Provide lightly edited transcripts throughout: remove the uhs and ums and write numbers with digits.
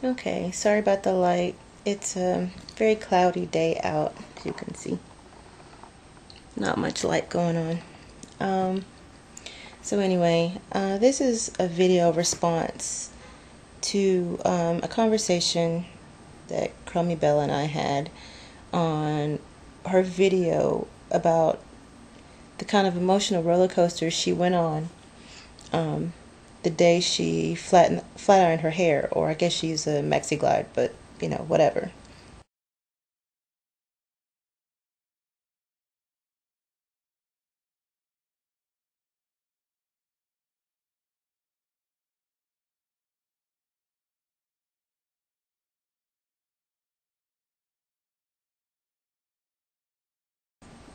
Okay, sorry about the light. It's a very cloudy day out, as you can see. Not much light going on. So anyway, this is a video response to a conversation that curlmebella and I had on her video about the kind of emotional roller coaster she went on the day she flat ironed her hair, or I guess she used a maxi glide, but whatever.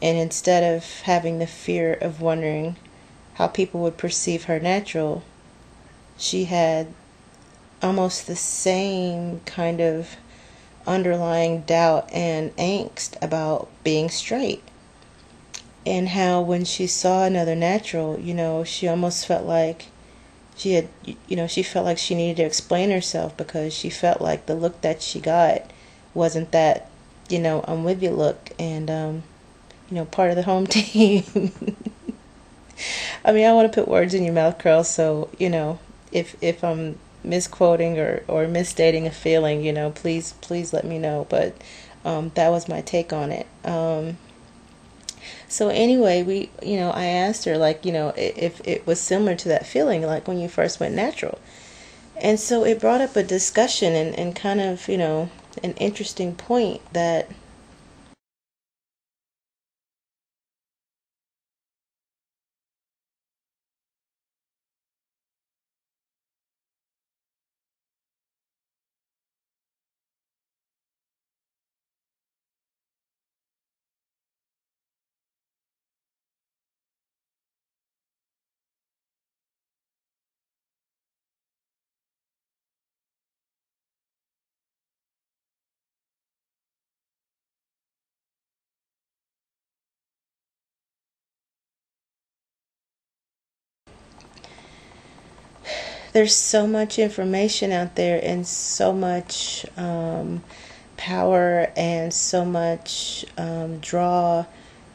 And instead of having the fear of wondering how people would perceive her natural, she had almost the same kind of underlying doubt and angst about being straight. And how when she saw another natural, she almost felt like she felt like she needed to explain herself, because she felt like the look that she got wasn't that, I'm with you look, and, part of the home team. I mean, I want to put words in your mouth, Curl, so, if I'm misquoting or misstating a feeling, please let me know. But that was my take on it. So anyway, I asked her, like, if it was similar to that feeling, like when you first went natural. And so it brought up a discussion and kind of, an interesting point that there's so much information out there, and so much power, and so much draw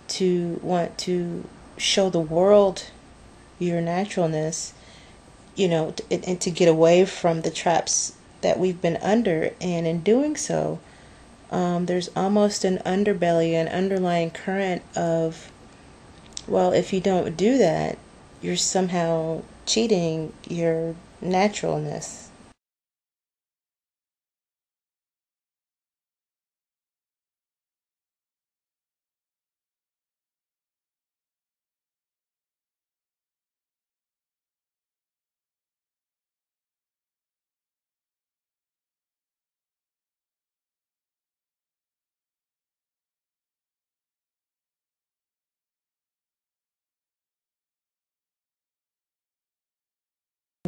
to want to show the world your naturalness, and to get away from the traps that we've been under. And in doing so, there's almost an underbelly, an underlying current of, well, if you don't do that, you're somehow cheating your naturalness.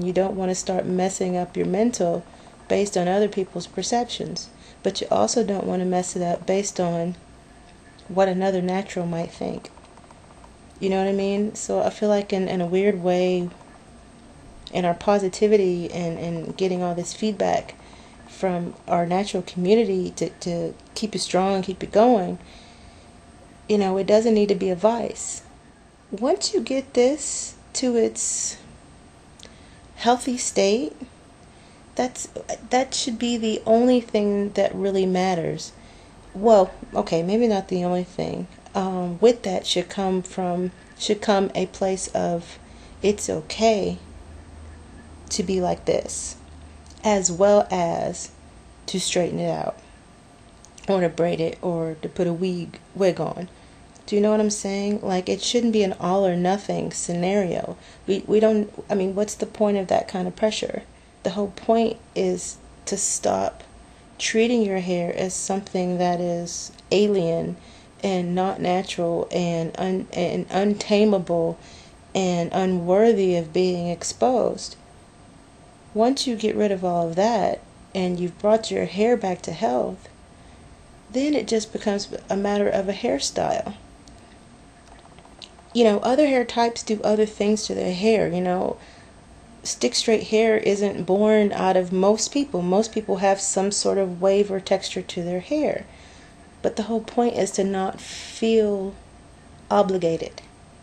You don't want to start messing up your mental based on other people's perceptions, but you also don't want to mess it up based on what another natural might think. You know what I mean? So I feel like in a weird way, in our positivity and getting all this feedback from our natural community to keep it strong, keep it going, it doesn't need to be a vice. Once you get this to its healthy state, that should be the only thing that really matters. Well, okay, maybe not the only thing. With that should come a place of, it's okay to be like this, as well as to straighten it out, or to braid it, or to put a wig on. Do you know what I'm saying? Like, it shouldn't be an all or nothing scenario. We don't, I mean, what's the point of that kind of pressure? The whole point is to stop treating your hair as something that is alien and not natural, and untamable, and unworthy of being exposed. Once you get rid of all of that, and you've brought your hair back to health, then it just becomes a matter of a hairstyle. Other hair types do other things to their hair. stick straight hair isn't born out of most people. Most people have some sort of wave or texture to their hair. But the whole point is to not feel obligated,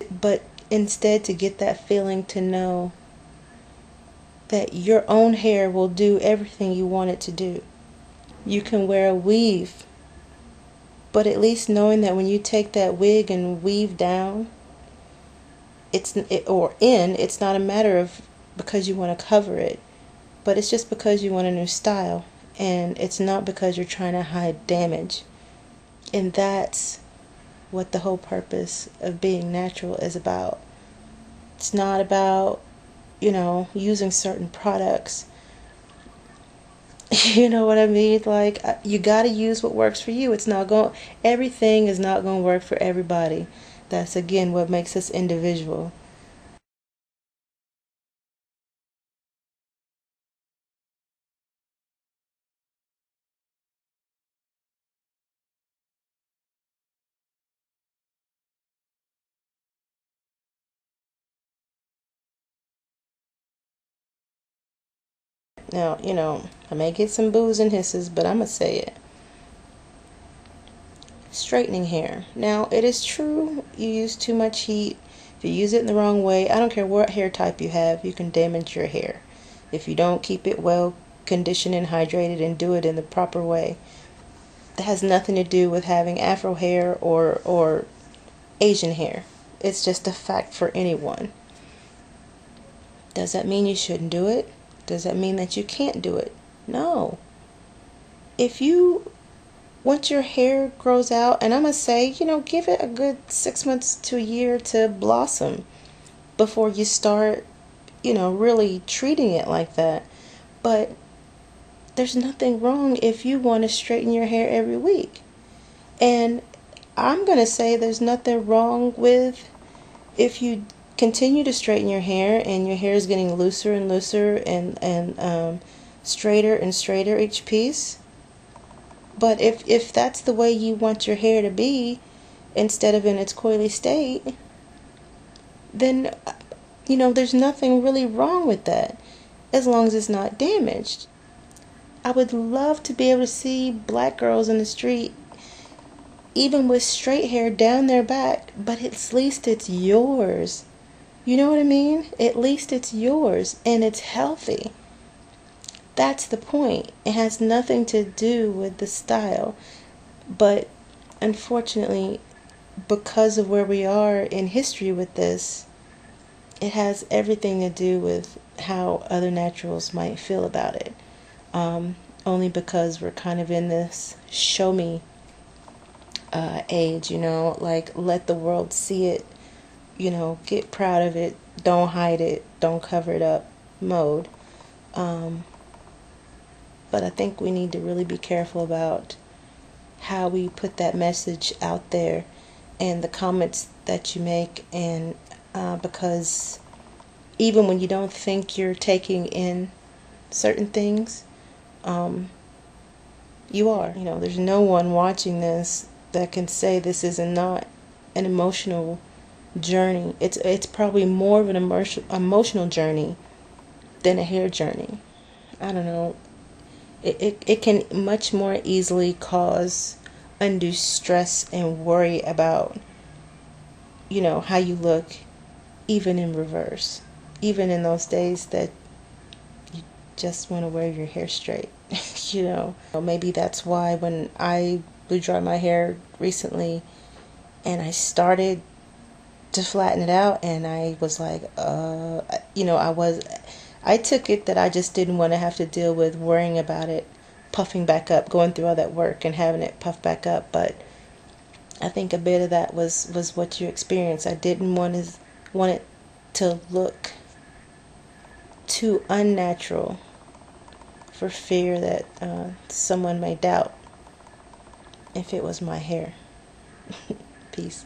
but instead to get that feeling to know that your own hair will do everything you want it to do. You can wear a weave, but at least knowing that when you take that wig and weave down, it's not a matter of because you want to cover it, but it's just because you want a new style, and it's not because you're trying to hide damage. And that's what the whole purpose of being natural is about. It's not about, using certain products. You know what I mean? Like, you got to use what works for you. Everything is not going to work for everybody. That's again what makes us individual. Now, I may get some boos and hisses, but I'm going to say it. Straightening hair. Now, it is true you use too much heat. If you use it in the wrong way, I don't care what hair type you have, you can damage your hair. If you don't keep it well conditioned and hydrated and do it in the proper way. That has nothing to do with having Afro hair or Asian hair. It's just a fact for anyone. Does that mean you shouldn't do it? Does that mean that you can't do it? No. Once your hair grows out, and I'm going to say, give it a good 6 months to a year to blossom before you start, really treating it like that. But there's nothing wrong if you want to straighten your hair every week. And I'm going to say there's nothing wrong with if you continue to straighten your hair and your hair is getting looser and looser and straighter and straighter each piece. But if that's the way you want your hair to be, instead of in its coily state, then, there's nothing really wrong with that, as long as it's not damaged. I would love to be able to see black girls in the street, even with straight hair down their back, but at least it's yours. You know what I mean? At least it's yours, and it's healthy. That's the point. It has nothing to do with the style. But unfortunately, because of where we are in history with this, it has everything to do with how other naturals might feel about it. Only because we're kind of in this show me age, like let the world see it, get proud of it, don't hide it, don't cover it up mode. But I think we need to really be careful about how we put that message out there and the comments that you make, and because even when you don't think you're taking in certain things, you are. There's no one watching this that can say this is not an emotional journey. It's probably more of an emotional journey than a hair journey. I don't know. It can much more easily cause undue stress and worry about, how you look, even in reverse. Even in those days that you just want to wear your hair straight, Maybe that's why when I blew dry my hair recently and I started to flatten it out, and I was like, I took it that I just didn't want to have to deal with worrying about it puffing back up, going through all that work and having it puff back up. But I think a bit of that was what you experienced. I didn't want it to look too unnatural for fear that someone may doubt if it was my hair. Peace.